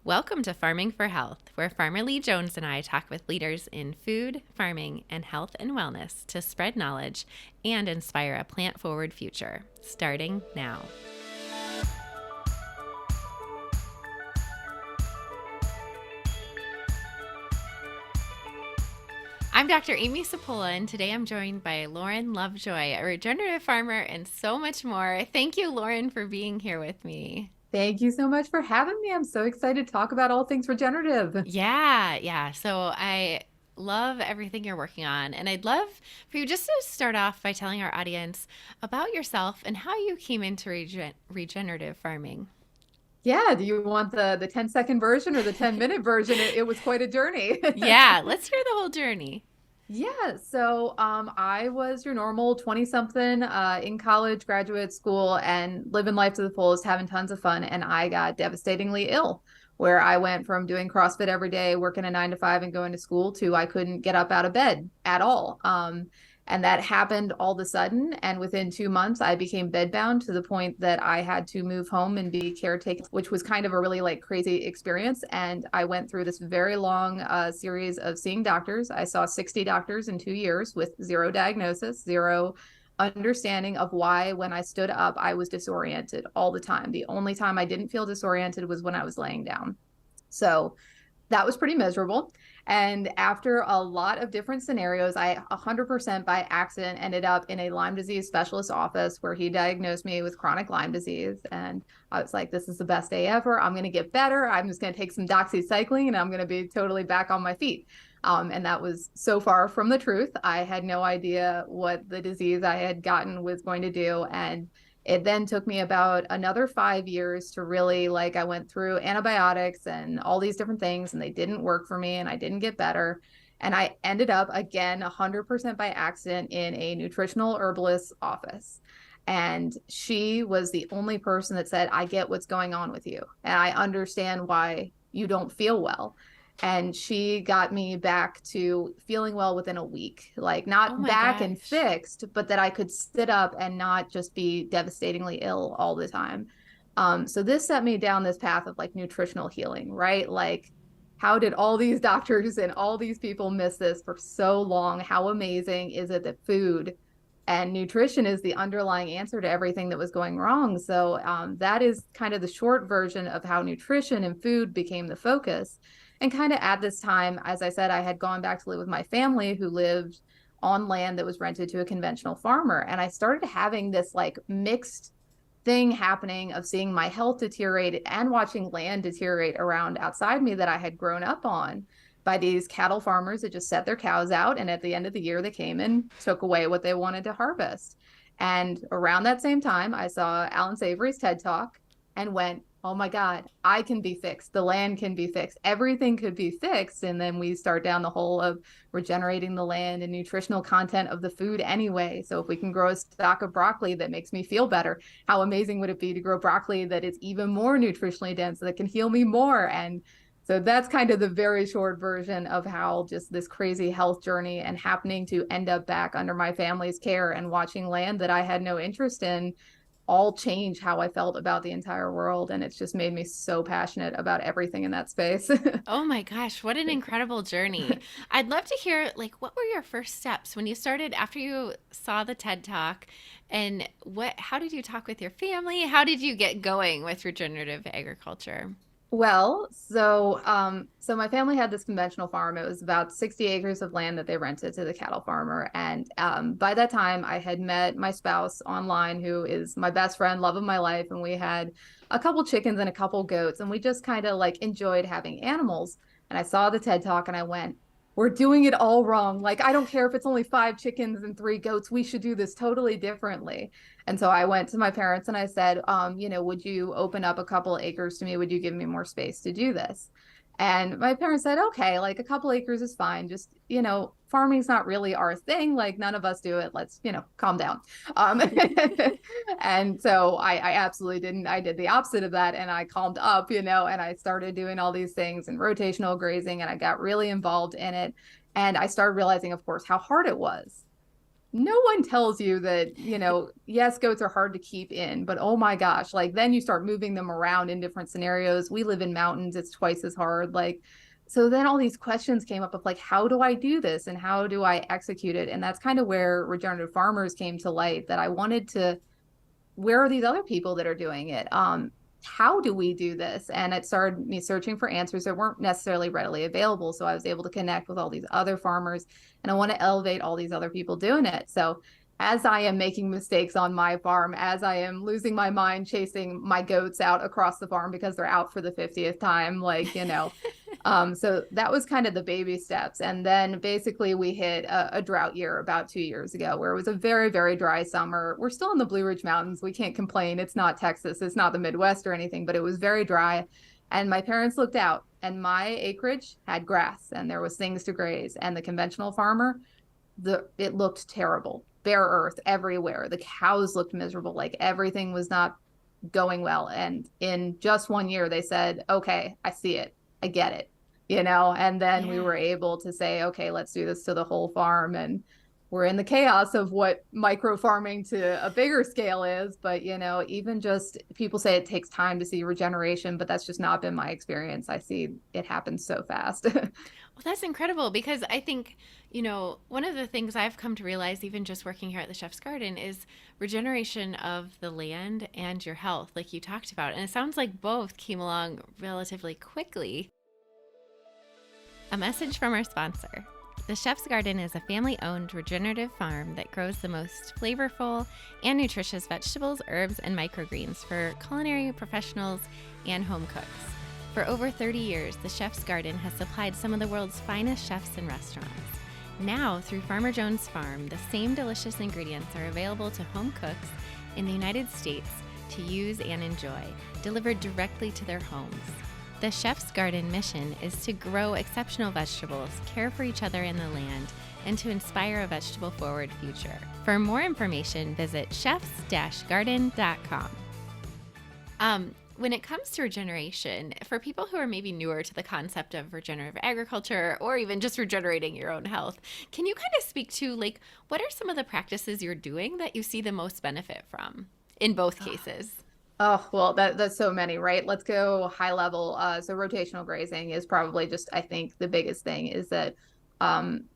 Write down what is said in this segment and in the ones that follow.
Welcome to Farming for Health, where Farmer Lee Jones and I talk with leaders in food, farming, and health and wellness to spread knowledge and inspire a plant-forward future, starting now. I'm Dr. Amy Sapola, and today I'm joined by Lauren Lovejoy, a regenerative farmer, and so much more. Thank you, Lauren, for being here with me. Thank you so much for having me. I'm so excited to talk about all things regenerative. Yeah. So I love everything you're working on. And I'd love for you just to start off by telling our audience about yourself and how you came into regenerative farming. Yeah, do you want the 10-second version or the 10-minute version? It was quite a journey. Yeah, let's hear the whole journey. Yeah, so I was your normal 20 something in college, graduate school, and living life to the fullest, having tons of fun. And I got devastatingly ill, where I went from doing CrossFit every day, working a 9 to 5 and going to school to I couldn't get up out of bed at all. And that happened all of a sudden. And within 2 months, I became bedbound to the point that I had to move home and be caretaker, which was kind of a really like crazy experience. And I went through this very long series of seeing doctors. I saw 60 doctors in 2 years with zero diagnosis, zero understanding of why when I stood up, I was disoriented all the time. The only time I didn't feel disoriented was when I was laying down. So that was pretty miserable. And after a lot of different scenarios, I 100% by accident ended up in a Lyme disease specialist office where he diagnosed me with chronic Lyme disease. And I was like, this is the best day ever. I'm going to get better. I'm just going to take some doxycycline and I'm going to be totally back on my feet. And that was so far from the truth. I had no idea what the disease I had gotten was going to do. And it then took me about another 5 years to really I went through antibiotics and all these different things and they didn't work for me and I didn't get better. And I ended up again 100% by accident in a nutritional herbalist office. And she was the only person that said, I get what's going on with you. And I understand why you don't feel well. And she got me back to feeling well within a week, like Oh not my back and gosh. fixed, but that I could sit up and not just be devastatingly ill all the time. So this set me down this path of like nutritional healing, right? Like, how did all these doctors and all these people miss this for so long? How amazing is it that food and nutrition is the underlying answer to everything that was going wrong? So that is kind of the short version of how nutrition and food became the focus. And kind of at this time, as I said, I had gone back to live with my family who lived on land that was rented to a conventional farmer. And I started having this like mixed thing happening of seeing my health deteriorate and watching land deteriorate around outside me that I had grown up on by these cattle farmers that just set their cows out. And at the end of the year, they came and took away what they wanted to harvest. And around that same time, I saw Alan Savory's TED Talk and went, oh my God, I can be fixed. The land can be fixed. Everything could be fixed. And then we start down the hole of regenerating the land and nutritional content of the food anyway. So if we can grow a stalk of broccoli that makes me feel better, how amazing would it be to grow broccoli that is even more nutritionally dense, that can heal me more? And so that's kind of the very short version of how just this crazy health journey and happening to end up back under my family's care and watching land that I had no interest in all change how I felt about the entire world. And it's just made me so passionate about everything in that space. Oh my gosh, what an incredible journey. I'd love to hear what were your first steps when you started after you saw the TED Talk, and how did you talk with your family? How did you get going with regenerative agriculture? So my family had this conventional farm. It was about 60 acres of land that they rented to the cattle farmer. And by that time, I had met my spouse online, who is my best friend, love of my life. And we had a couple chickens and a couple goats. And we just kind of like enjoyed having animals. And I saw the TED Talk and I went, we're doing it all wrong. Like, I don't care if it's only 5 chickens and 3 goats. We should do this totally differently. And so I went to my parents and I said, would you open up a couple acres to me? Would you give me more space to do this? And my parents said, okay, like a couple acres is fine. Just, farming's not really our thing. Like none of us do it. Let's, calm down. Um, and so I absolutely didn't. I did the opposite of that. And I calmed up, and I started doing all these things and rotational grazing and I got really involved in it. And I started realizing, of course, how hard it was. no one tells you that, yes, goats are hard to keep in, but oh my gosh, like then you start moving them around in different scenarios. We live in mountains, it's twice as hard. Like, so then all these questions came up of like, how do I do this and how do I execute it? And that's kind of where Regenerative Farmers came to light, that I wanted to, where are these other people that are doing it? How do we do this? And it started me searching for answers that weren't necessarily readily available. So I was able to connect with all these other farmers, and I want to elevate all these other people doing it. So as I am making mistakes on my farm, as I am losing my mind chasing my goats out across the farm because they're out for the 50th time, so that was kind of the baby steps. And then basically we hit a drought year about 2 years ago where it was a very, very dry summer. We're still in the Blue Ridge Mountains. We can't complain. It's not Texas. It's not the Midwest or anything, but it was very dry. And my parents looked out and my acreage had grass and there was things to graze. And the conventional farmer, it looked terrible. Bare earth everywhere. The cows looked miserable. Like everything was not going well. And in just 1 year, they said, okay, I see it. I get it, and then we Yeah. were able to say, okay, let's do this to the whole farm. And we're in the chaos of what micro farming to a bigger scale is. But, even just people say it takes time to see regeneration, but that's just not been my experience. I see it happen so fast. Well, that's incredible because I think, one of the things I've come to realize, even just working here at the Chef's Garden, is regeneration of the land and your health, like you talked about. And it sounds like both came along relatively quickly. A message from our sponsor. The Chef's Garden is a family owned regenerative farm that grows the most flavorful and nutritious vegetables, herbs, and microgreens for culinary professionals and home cooks. For over 30 years, the Chef's Garden has supplied some of the world's finest chefs and restaurants. Now, through Farmer Jones Farm, the same delicious ingredients are available to home cooks in the United States to use and enjoy, delivered directly to their homes. The Chef's Garden mission is to grow exceptional vegetables, care for each other in the land, and to inspire a vegetable-forward future. For more information, visit chefs-garden.com. When it comes to regeneration, for people who are maybe newer to the concept of regenerative agriculture or even just regenerating your own health, can you kind of speak to what are some of the practices you're doing that you see the most benefit from in both cases? Oh, well, that's so many, right? Let's go high level. So rotational grazing is probably just, I think, the biggest thing is that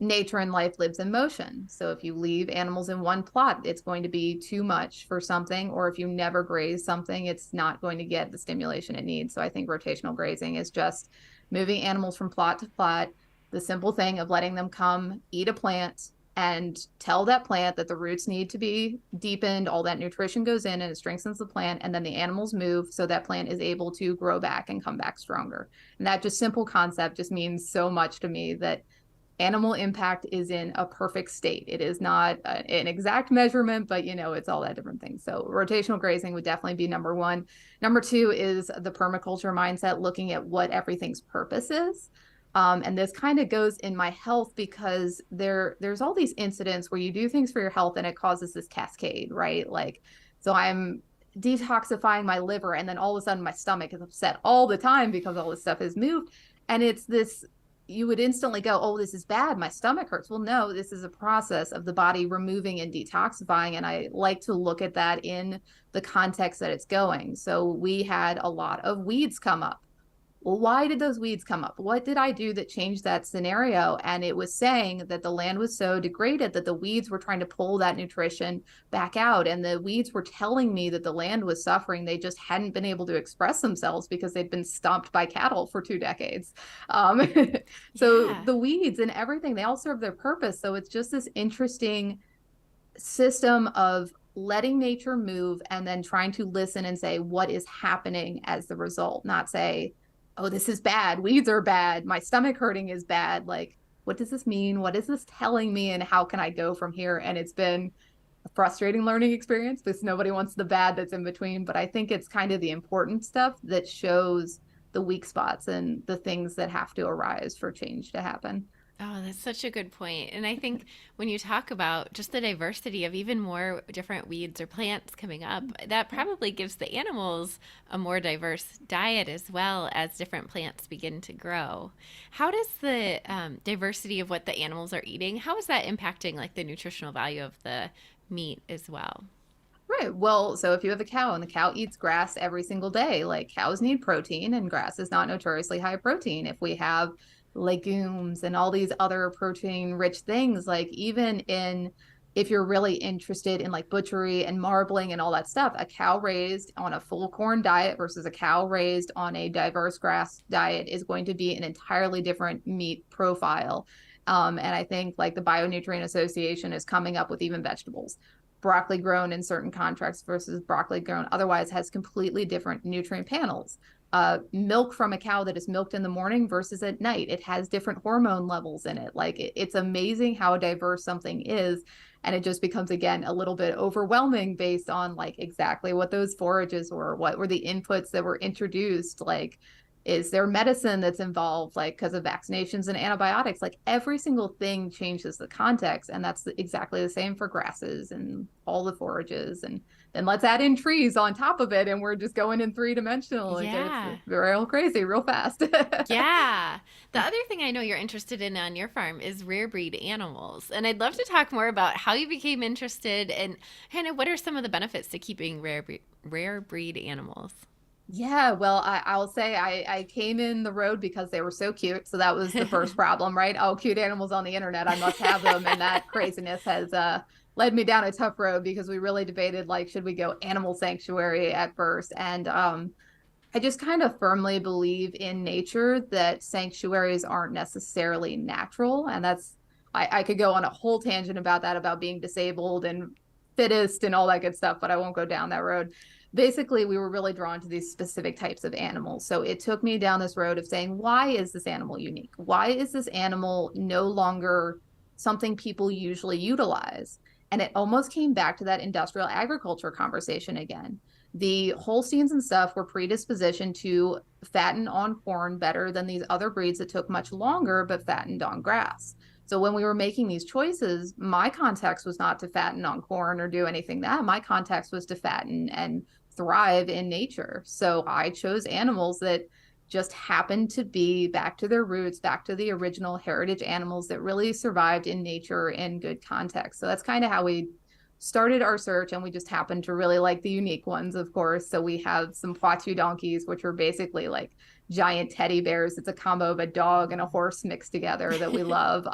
nature and life lives in motion. So if you leave animals in one plot, it's going to be too much for something, or if you never graze something, it's not going to get the stimulation it needs. So I think rotational grazing is just moving animals from plot to plot, the simple thing of letting them come eat a plant and tell that plant that the roots need to be deepened, all that nutrition goes in and it strengthens the plant, and then the animals move so that plant is able to grow back and come back stronger. And that just simple concept just means so much to me, that animal impact is in a perfect state. It is not an exact measurement, but it's all that different things. So rotational grazing would definitely be number one. Number two is the permaculture mindset, looking at what everything's purpose is. And this kind of goes in my health because there's all these incidents where you do things for your health and it causes this cascade, right? Like, so I'm detoxifying my liver and then all of a sudden my stomach is upset all the time because all this stuff is moved. And it's this, you would instantly go, oh, this is bad. My stomach hurts. Well, no, this is a process of the body removing and detoxifying. And I like to look at that in the context that it's going. So we had a lot of weeds come up. Well, why did those weeds come up? What did I do that changed that scenario? And it was saying that the land was so degraded that the weeds were trying to pull that nutrition back out. And the weeds were telling me that the land was suffering. They just hadn't been able to express themselves because they'd been stomped by cattle for 2 decades. Um, so Yeah. the weeds and everything, they all serve their purpose. So it's just this interesting system of letting nature move and then trying to listen and say, what is happening as the result? Not say, oh, this is bad. Weeds are bad. My stomach hurting is bad. Like, what does this mean? What is this telling me? And how can I go from here? And it's been a frustrating learning experience because nobody wants the bad that's in between. But I think it's kind of the important stuff that shows the weak spots and the things that have to arise for change to happen. Oh, that's such a good point. And I think when you talk about just the diversity of even more different weeds or plants coming up, that probably gives the animals a more diverse diet as well as different plants begin to grow. How does the diversity of what the animals are eating, how is that impacting like the nutritional value of the meat as well? Right. Well, so if you have a cow and the cow eats grass every single day, like cows need protein and grass is not notoriously high protein. If we have legumes and all these other protein rich things, like even in if you're really interested in like butchery and marbling and all that stuff, a cow raised on a full corn diet versus a cow raised on a diverse grass diet is going to be an entirely different meat profile. And I think like the Bionutrient Association is coming up with even vegetables broccoli grown in certain contracts versus broccoli grown otherwise has completely different nutrient panels. Milk from a cow that is milked in the morning versus at night, it has different hormone levels in it. Like it's amazing how diverse something is. And it just becomes, again, a little bit overwhelming based on like exactly what those forages were, what were the inputs that were introduced, like is there medicine that's involved like because of vaccinations and antibiotics, like every single thing changes the context, and that's exactly the same for grasses and all the forages. And then let's add in trees on top of it and we're just going in three-dimensional. It gets Yeah. real crazy real fast. Yeah. The other thing I know you're interested in on your farm is rare breed animals. And I'd love to talk more about how you became interested and kind of what are some of the benefits to keeping rare breed animals. Yeah, well, I'll say I came in the road because they were so cute. So that was the first problem, right? Oh, cute animals on the internet, I must have them. And that craziness has led me down a tough road because we really debated like should we go animal sanctuary at first. And I just kind of firmly believe in nature that sanctuaries aren't necessarily natural. And that's I could go on a whole tangent about that, about being disabled and fittest and all that good stuff, but I won't go down that road. Basically, we were really drawn to these specific types of animals. So it took me down this road of saying, why is this animal unique? Why is this animal no longer something people usually utilize? And it almost came back to that industrial agriculture conversation again. The Holsteins and stuff were predispositioned to fatten on corn better than these other breeds that took much longer but fattened on grass. So when we were making these choices, my context was not to fatten on corn or do anything that. My context was to fatten and thrive in nature. So I chose animals that just happened to be back to their roots, back to the original heritage animals that really survived in nature in good context. So that's kind of how we started our search, and we just happened to really like the unique ones, of course. So we have some Poitou donkeys, which are basically like giant teddy bears. It's a combo of a dog and a horse mixed together that we love.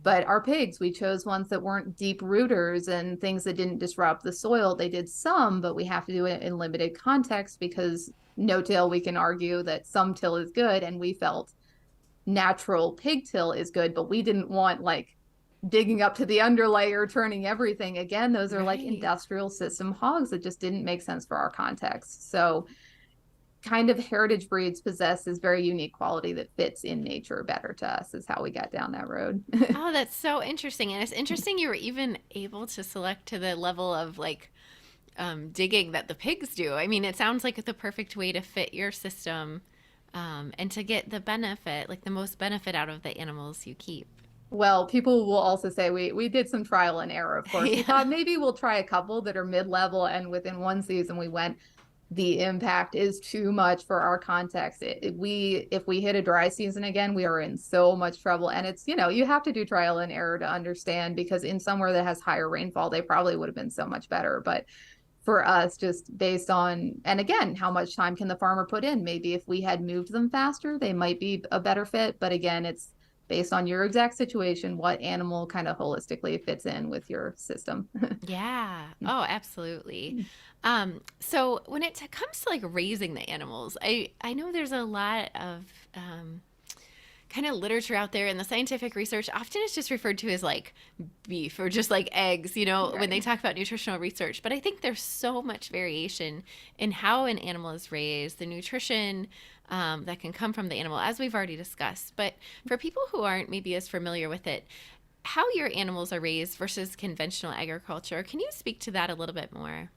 But our pigs, we chose ones that weren't deep rooters and things that didn't disrupt the soil. They did some, but we have to do it in limited context because no-till, we can argue that some till is good, and we felt natural pig till is good, but we didn't want like digging up to the underlayer, turning everything. Again, those are like Right. industrial system hogs that just didn't make sense for our context. So kind of heritage breeds possess this very unique quality that fits in nature better to us is how we got down that road. Oh, that's so interesting. And it's interesting you were even able to select to the level of like digging that the pigs do. I mean, it sounds like the perfect way to fit your system and to get the benefit, like the most benefit out of the animals you keep. Well, people will also say we did some trial and error, of course. We Yeah. thought maybe we'll try a couple that are mid-level, and within one season we went, the impact is too much for our context. If we hit a dry season again, we are in so much trouble. And it's, you have to do trial and error to understand, because in somewhere that has higher rainfall, they probably would have been so much better. But for us, just based on, and again, how much time can the farmer put in? Maybe if we had moved them faster, they might be a better fit. But again, it's based on your exact situation, what animal kind of holistically fits in with your system. Yeah. Oh, absolutely. So when it comes to like raising the animals, I know there's a lot of kind of literature out there, and the scientific research often is just referred to as like beef or just like eggs, when they Right. talk about nutritional research. But I think there's so much variation in how an animal is raised, the nutrition that can come from the animal, as we've already discussed. But for people who aren't maybe as familiar with it, how your animals are raised versus conventional agriculture, can you speak to that a little bit more?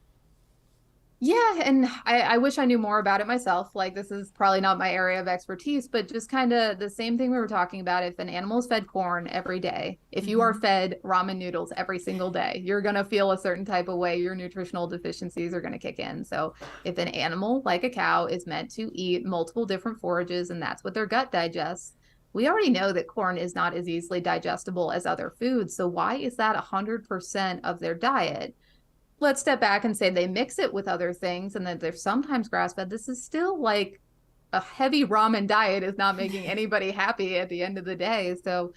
Yeah, and I wish I knew more about it myself. Like, this is probably not my area of expertise, but just kind of the same thing we were talking about. If an animal is fed corn every day, if you are Hmm. fed ramen noodles every single day, you're going to feel a certain type of way. Your nutritional deficiencies are going to kick in. So, if an animal like a cow is meant to eat multiple different forages and that's what their gut digests, we already know that corn is not as easily digestible as other foods. So, why is that 100% of their diet? Let's step back and say they mix it with other things and that they're sometimes grass fed. This is still like a heavy ramen diet is not making anybody happy at the end of the day. So,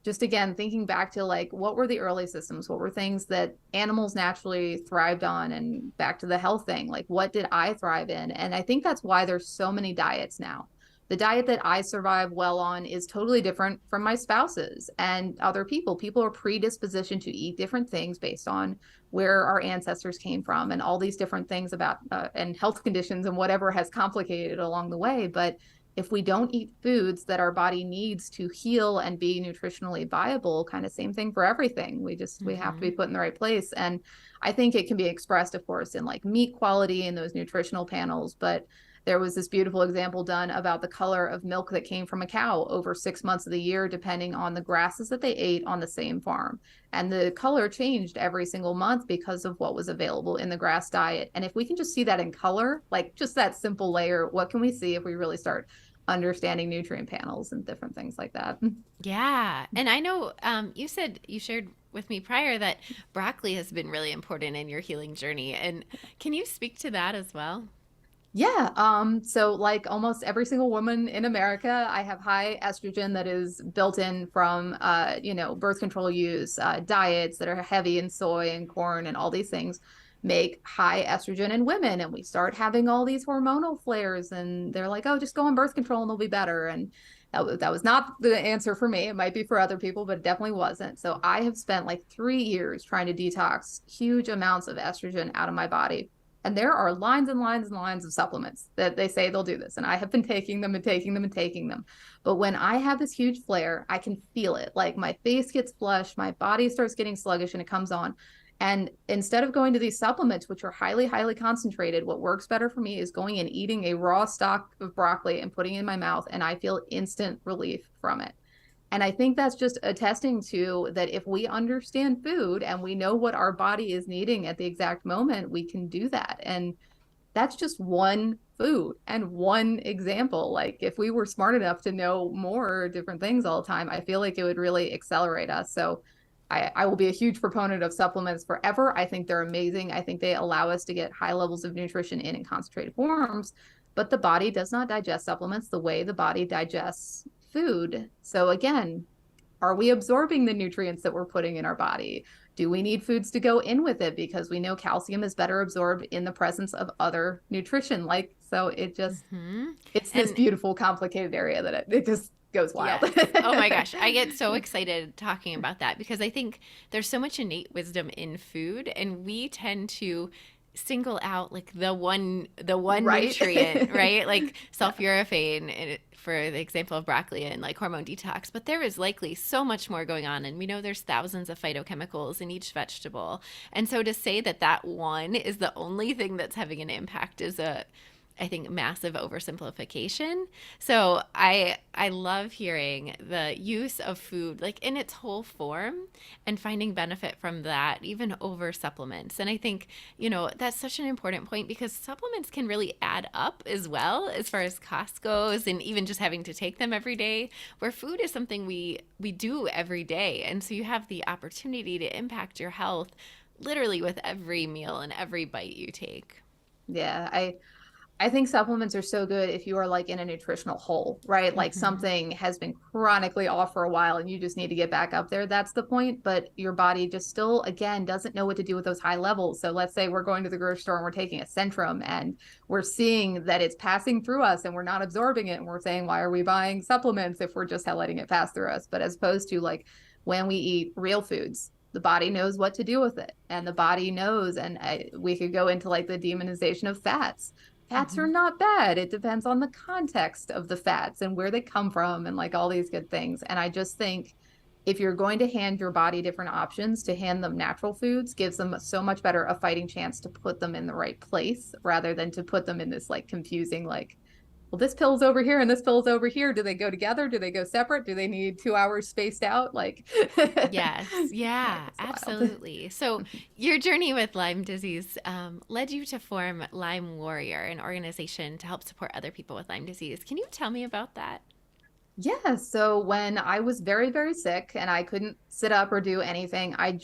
just again, thinking back to like what were the early systems? What were things that animals naturally thrived on? And back to the health thing, like what did I thrive in? And I think that's why there's so many diets now. The diet that I survive well on is totally different from my spouse's and other people. People are predispositioned to eat different things based on where our ancestors came from and all these different things about and health conditions and whatever has complicated along the way. But if we don't eat foods that our body needs to heal and be nutritionally viable, kind of same thing for everything. We have to be Hmm. put in the right place. And I think it can be expressed, of course, in like meat quality and those nutritional panels. But there was this beautiful example done about the color of milk that came from a cow over 6 months of the year, depending on the grasses that they ate on the same farm. And the color changed every single month because of what was available in the grass diet. And if we can just see that in color, like just that simple layer, what can we see if we really start understanding nutrient panels and different things like that? Yeah. And I know you said you shared with me prior that broccoli has been really important in your healing journey. And can you speak to that as well? Yeah. So like almost every single woman in America, I have high estrogen that is built in from birth control use, diets that are heavy in soy and corn and all these things make high estrogen in women. And we start having all these hormonal flares and they're like, oh, just go on birth control and they'll be better. And that was not the answer for me. It might be for other people, but it definitely wasn't. So I have spent like 3 years trying to detox huge amounts of estrogen out of my body, and there are lines and lines and lines of supplements that they say they'll do this. And I have been taking them and taking them and taking them. But when I have this huge flare, I can feel it. Like my face gets flushed, my body starts getting sluggish, and it comes on. And instead of going to these supplements, which are highly, highly concentrated, what works better for me is going and eating a raw stalk of broccoli and putting it in my mouth. And I feel instant relief from it. And I think that's just attesting to that if we understand food and we know what our body is needing at the exact moment, we can do that. And that's just one food and one example. Like if we were smart enough to know more different things all the time, I feel like it would really accelerate us. So I will be a huge proponent of supplements forever. I think they're amazing. I think they allow us to get high levels of nutrition in concentrated forms, but the body does not digest supplements the way the body digests food. So again, are we absorbing the nutrients that we're putting in our body? Do we need foods to go in with it? Because we know calcium is better absorbed in the presence of other nutrition. Like, so Hmm. it's this And beautiful, complicated area that it just goes wild. yes. Oh my gosh. I get so excited talking about that because I think there's so much innate wisdom in food and we tend to single out like the one Right? nutrient, right? Like Yeah. sulforaphane for the example of broccoli and like hormone detox, but there is likely so much more going on and we know there's thousands of phytochemicals in each vegetable. And so to say that that one is the only thing that's having an impact is a I think massive oversimplification. So I love hearing the use of food like in its whole form and finding benefit from that even over supplements. And I think, that's such an important point because supplements can really add up as well as far as cost goes and even just having to take them every day where food is something we do every day. And so you have the opportunity to impact your health literally with every meal and every bite you take. Yeah. I think supplements are so good if you are like in a nutritional hole, right? Like Mhm. something has been chronically off for a while and you just need to get back up there. That's the point. But your body just still, again, doesn't know what to do with those high levels. So let's say we're going to the grocery store and we're taking a Centrum and we're seeing that it's passing through us and we're not absorbing it. And we're saying, why are we buying supplements if we're just letting it pass through us? But as opposed to like when we eat real foods, the body knows what to do with it and the body knows. And we could go into like the demonization of fats. Fats are Mhm. not bad. It depends on the context of the fats and where they come from and like all these good things. And I just think if you're going to hand your body different options, to hand them natural foods gives them so much better a fighting chance to put them in the right place rather than to put them in this like confusing, like, well, this pill's over here and this pill's over here. Do they go together? Do they go separate? Do they need 2 hours spaced out? Like, Yes, yeah, it's wild. absolutely. So, your journey with Lyme disease led you to form Lyme Warrior, an organization to help support other people with Lyme disease. Can you tell me about that? Yeah, so when I was very, very sick and I couldn't sit up or do anything, I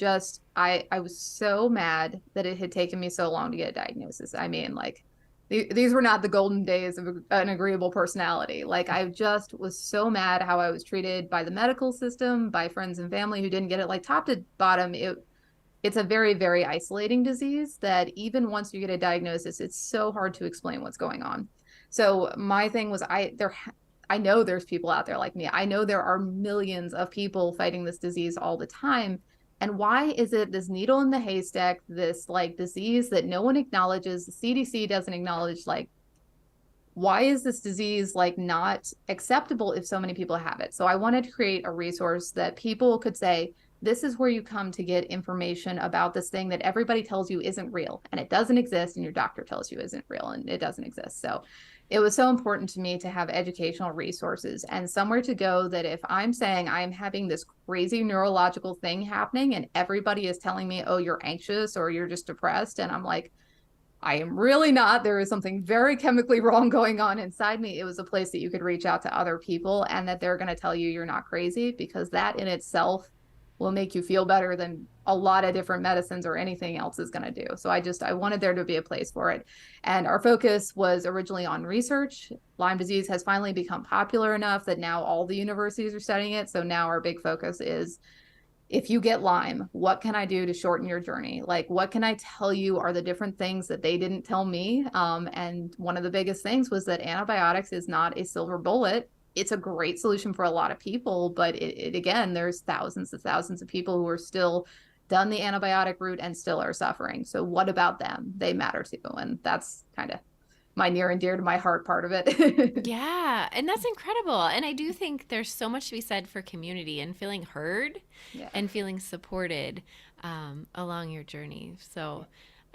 was so mad that it had taken me so long to get a diagnosis. I mean, like these were not the golden days of an agreeable personality. Like I just was so mad how I was treated by the medical system, by friends and family who didn't get it. Like top to bottom, it's a very, very isolating disease that even once you get a diagnosis, it's so hard to explain what's going on. So my thing was I know there's people out there like me. I know there are millions of people fighting this disease all the time. And why is it this needle in the haystack, this like disease that no one acknowledges, the CDC doesn't acknowledge, like why is this disease like not acceptable if so many people have it? So I wanted to create a resource that people could say, this is where you come to get information about this thing that everybody tells you isn't real and it doesn't exist, and your doctor tells you isn't real and it doesn't exist. So it was so important to me to have educational resources and somewhere to go that if I'm saying I'm having this crazy neurological thing happening and everybody is telling me, oh, you're anxious or you're just depressed, and I'm like, I am really not. There is something very chemically wrong going on inside me. It was a place that you could reach out to other people and that they're going to tell you you're not crazy, because that in itself will make you feel better than a lot of different medicines or anything else is going to do. So I wanted there to be a place for it. And our focus was originally on research. Lyme disease has finally become popular enough that now all the universities are studying it. So now our big focus is, if you get Lyme, what can I do to shorten your journey? Like, what can I tell you are the different things that they didn't tell me? And one of the biggest things was that antibiotics is not a silver bullet. It's a great solution for a lot of people, but it again, there's thousands and thousands of people who are still done the antibiotic route and still are suffering. So what about them? They matter too. And that's kind of my near and dear to my heart part of it. Yeah, and that's incredible. And I do think there's so much to be said for community and feeling heard Yeah. and feeling supported along your journey. So,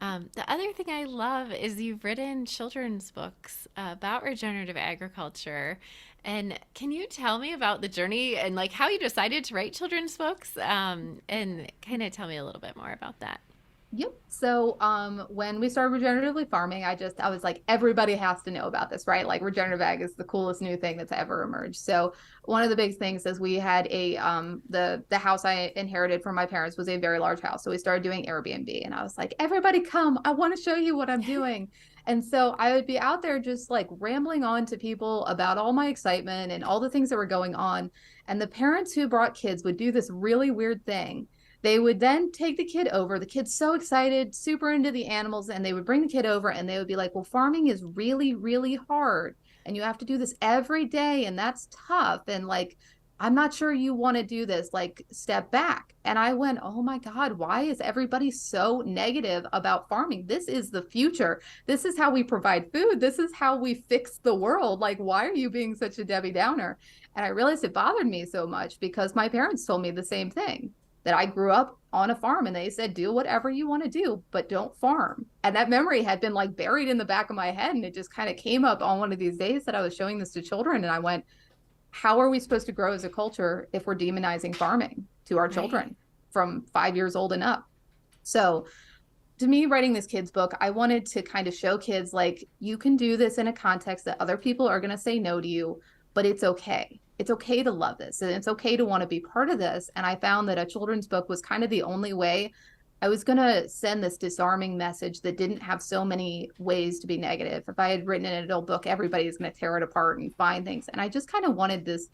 the other thing I love is you've written children's books about regenerative agriculture. And can you tell me about the journey and like how you decided to write children's books? And kind of tell me a little bit more about that. Yep. So when we started regeneratively farming, I was like, everybody has to know about this, right? Like regenerative ag is the coolest new thing that's ever emerged. So one of the big things is we had the house I inherited from my parents was a very large house. So we started doing Airbnb, and I was like, everybody come, I want to show you what I'm doing. And so I would be out there just like rambling on to people about all my excitement and all the things that were going on. And the parents who brought kids would do this really weird thing. They would then take the kid over. The kid's so excited, super into the animals, and they would bring the kid over and they would be like, well, farming is really, really hard. And you have to do this every day, and that's tough. And like, I'm not sure you want to do this. Like, step back. And I went, oh my God, why is everybody so negative about farming? This is the future. This is how we provide food. This is how we fix the world. Like, why are you being such a Debbie Downer? And I realized it bothered me so much because my parents told me the same thing, that I grew up on a farm and they said, do whatever you want to do, but don't farm. And that memory had been like buried in the back of my head. And it just kind of came up on one of these days that I was showing this to children. And I went, how are we supposed to grow as a culture if we're demonizing farming to our Right. children from 5 years old and up? So to me, writing this kids book, I wanted to kind of show kids like, you can do this in a context that other people are going to say no to you, but it's okay. It's okay to love this and it's okay to want to be part of this. And I found that a children's book was kind of the only way I was going to send this disarming message that didn't have so many ways to be negative. If I had written an adult book, everybody's going to tear it apart and find things. And I just kind of wanted this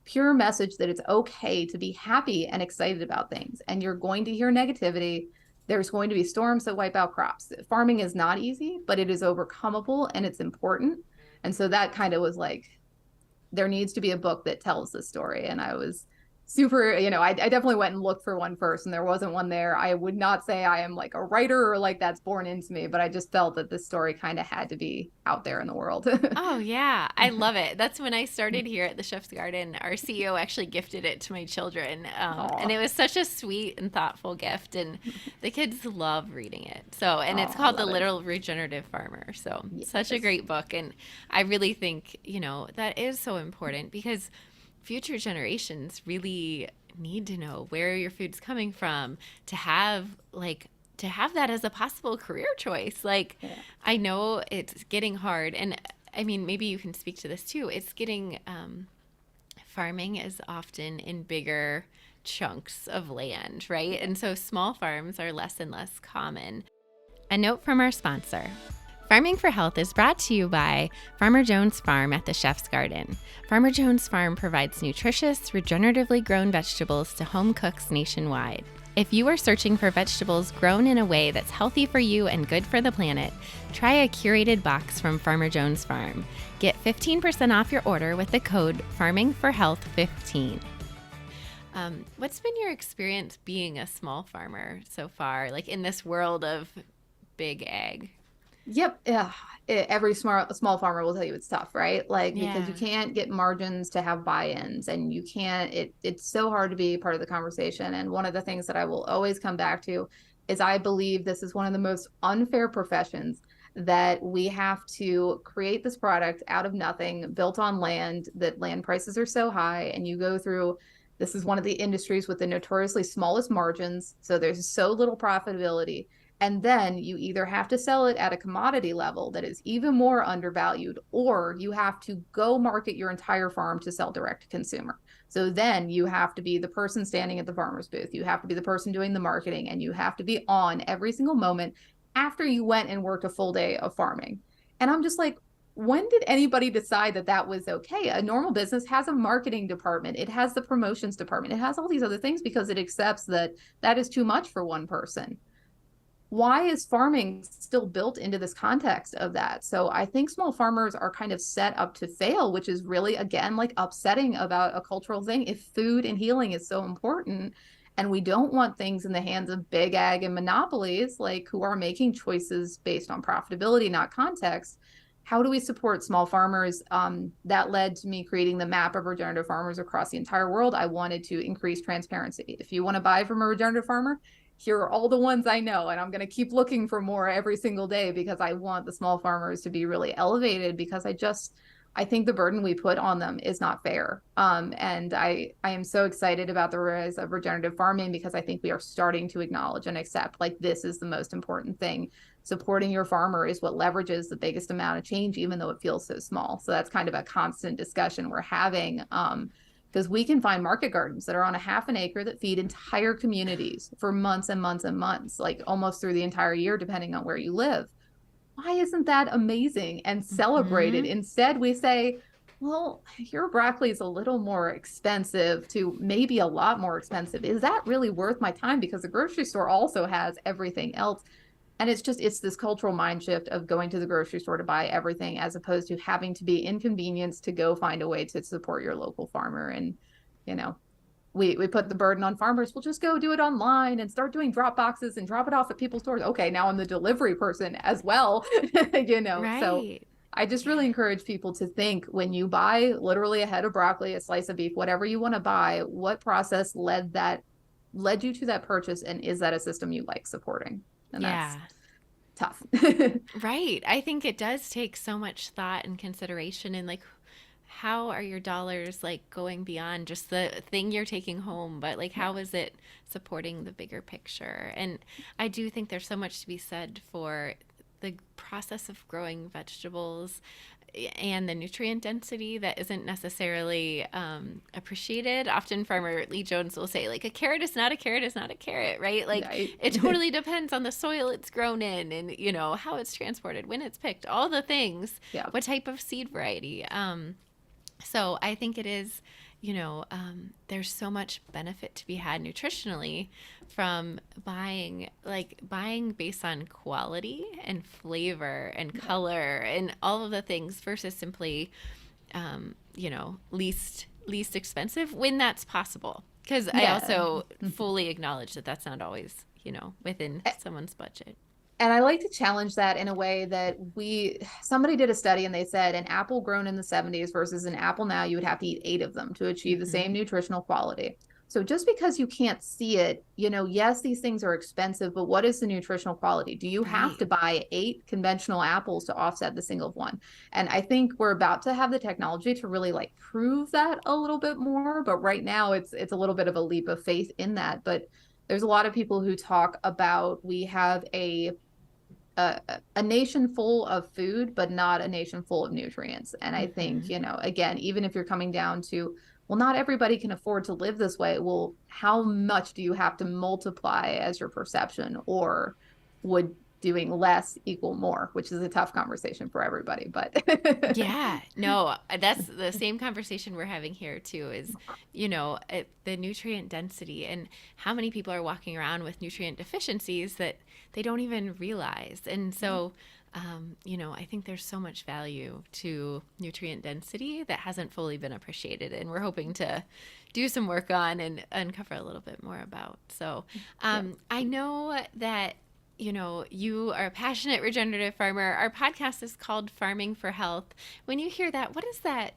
pure message that it's okay to be happy and excited about things. And you're going to hear negativity. There's going to be storms that wipe out crops. Farming is not easy, but it is overcomable and it's important. And so that kind of was like, there needs to be a book that tells the story. And I was super, I definitely went and looked for one first and there wasn't one there. I would not say I am like a writer or like that's born into me, but I just felt that this story kind of had to be out there in the world. Oh, yeah. I love it. That's when I started here at the Chef's Garden. Our CEO actually gifted it to my children. And Oh, it was such a sweet and thoughtful gift. And the kids love reading it. So, and it's oh, I called The love it. Little Regenerative Farmer. So, such a Yes. great book. And I really think, that is so important because future generations really need to know where your food's coming from to have that as a possible career choice. Like, Yeah. I know it's getting hard, and I mean, maybe you can speak to this too. It's getting farming is often in bigger chunks of land, right? Yeah. And so small farms are less and less common. A note from our sponsor. Farming for Health is brought to you by Farmer Jones Farm at the Chef's Garden. Farmer Jones Farm provides nutritious, regeneratively grown vegetables to home cooks nationwide. If you are searching for vegetables grown in a way that's healthy for you and good for the planet, try a curated box from Farmer Jones Farm. Get 15% off your order with the code FarmingForHealth15. What's been your experience being a small farmer so far, like in this world of big ag? Yep. Yeah. Every small farmer will tell you it's tough, right? Like because Yeah. you can't get margins to have buy-ins, and you can't. It's so hard to be part of the conversation. And one of the things that I will always come back to is I believe this is one of the most unfair professions, that we have to create this product out of nothing, built on land, that land prices are so high, and you go through. This is one of the industries with the notoriously smallest margins, so there's so little profitability, and then you either have to sell it at a commodity level that is even more undervalued, or you have to go market your entire farm to sell direct to consumer. So then you have to be the person standing at the farmer's booth. You have to be the person doing the marketing, and you have to be on every single moment after you went and worked a full day of farming. And I'm just like, when did anybody decide that that was okay? A normal business has a marketing department, it has the promotions department, it has all these other things because it accepts that that is too much for one person. Why is farming still built into this context of that? So I think small farmers are kind of set up to fail, which is really, again, like upsetting about a cultural thing. If food and healing is so important, and we don't want things in the hands of big ag and monopolies, like who are making choices based on profitability, not context, how do we support small farmers? That led to me creating the map of regenerative farmers across the entire world. I wanted to increase transparency. If you want to buy from a regenerative farmer, here are all the ones I know, and I'm going to keep looking for more every single day because I want the small farmers to be really elevated, because I think the burden we put on them is not fair. And I am so excited about the rise of regenerative farming because I think we are starting to acknowledge and accept, like, this is the most important thing. Supporting your farmer is what leverages the biggest amount of change, even though it feels so small. So that's kind of a constant discussion we're having. Because we can find market gardens that are on a half an acre that feed entire communities for months and months and months, like almost through the entire year, depending on where you live. Why isn't that amazing and celebrated? Hmm. Instead, we say, well, your broccoli is a little more expensive, to maybe a lot more expensive. Is that really worth my time? Because the grocery store also has everything else. And it's this cultural mind shift of going to the grocery store to buy everything, as opposed to having to be inconvenienced to go find a way to support your local farmer. And you know we put the burden on farmers. We'll just go do it online and start doing drop boxes and drop it off at people's doors. Okay, now I'm the delivery person as well. So Right. I just Yeah. really encourage people to think, when you buy literally a head of broccoli, a slice of beef, whatever you want to buy, what process led you to that purchase, and is that a system you like supporting? And that's Yeah. tough. Right. I think it does take so much thought and consideration, and like, how are your dollars like going beyond just the thing you're taking home, but like Yeah. how is it supporting the bigger picture? And I do think there's so much to be said for the process of growing vegetables and the nutrient density that isn't necessarily appreciated. Often Farmer Lee Jones will say, like, a carrot is not a carrot is not a carrot, right? Like, Right. it totally depends on the soil it's grown in, and, how it's transported, when it's picked, all the things, Yeah. what type of seed variety. So I think it is, there's so much benefit to be had nutritionally from buying based on quality and flavor and Yeah. color and all of the things versus simply, least expensive when that's possible. Because I Yeah. also fully acknowledge that that's not always, within someone's budget. And I like to challenge that in a way that somebody did a study and they said an apple grown in the 70s versus an apple now, you would have to eat 8 of them to achieve the same nutritional quality. So just because you can't see it, yes, these things are expensive, but what is the nutritional quality? Do you have Right. to buy 8 conventional apples to offset the single one? And I think we're about to have the technology to really like prove that a little bit more. But right now it's a little bit of a leap of faith in that. But there's a lot of people who talk about we have a nation full of food, but not a nation full of nutrients. And I think, again, even if you're coming down to, well, not everybody can afford to live this way. Well, how much do you have to multiply as your perception, or would doing less equal more, which is a tough conversation for everybody, but Yeah, no, that's the same conversation we're having here too is, the nutrient density and how many people are walking around with nutrient deficiencies that they don't even realize. And so, I think there's so much value to nutrient density that hasn't fully been appreciated. And we're hoping to do some work on and uncover a little bit more about. So I know that you are a passionate regenerative farmer. Our podcast is called Farming for Health. When you hear that, what does that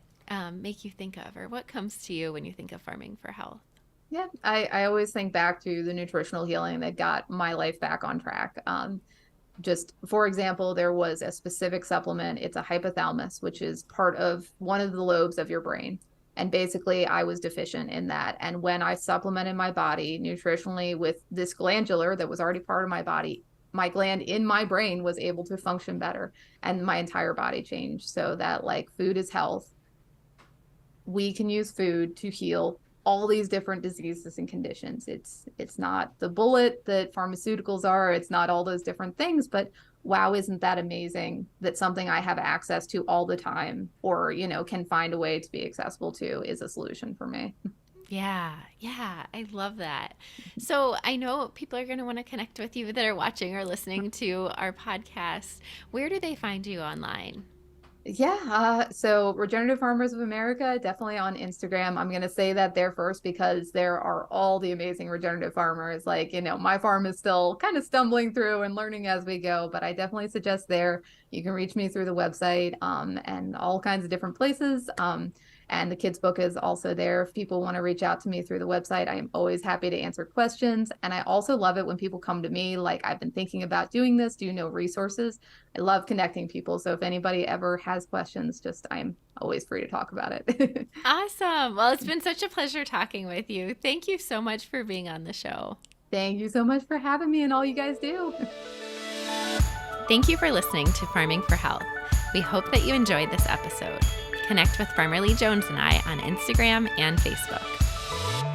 make you think of, or what comes to you when you think of farming for health? Yeah, I always think back to the nutritional healing that got my life back on track. Just for example, there was a specific supplement. It's a hypothalamus, which is part of one of the lobes of your brain. And basically, I was deficient in that. And when I supplemented my body nutritionally with this glandular that was already part of my body, my gland in my brain was able to function better, and my entire body changed. So that like food is health. We can use food to heal all these different diseases and conditions. It's not the bullet that pharmaceuticals are. It's not all those different things, but wow, isn't that amazing that something I have access to all the time, or, can find a way to be accessible to, is a solution for me. Yeah, I love that. So I know people are going to want to connect with you that are watching or listening to our podcast. Where do they find you online? Yeah, so Regenerative Farmers of America, definitely on Instagram. I'm going to say that there first because there are all the amazing regenerative farmers. Like, my farm is still kind of stumbling through and learning as we go, but I definitely suggest there. You can reach me through the website and all kinds of different places. And the kids book is also there. If people want to reach out to me through the website, I am always happy to answer questions. And I also love it when people come to me, like, I've been thinking about doing this. Do you know resources? I love connecting people. So if anybody ever has questions, I'm always free to talk about it. Awesome. Well, it's been such a pleasure talking with you. Thank you so much for being on the show. Thank you so much for having me and all you guys do. Thank you for listening to Farming for Health. We hope that you enjoyed this episode. Connect with Farmer Lee Jones and I on Instagram and Facebook.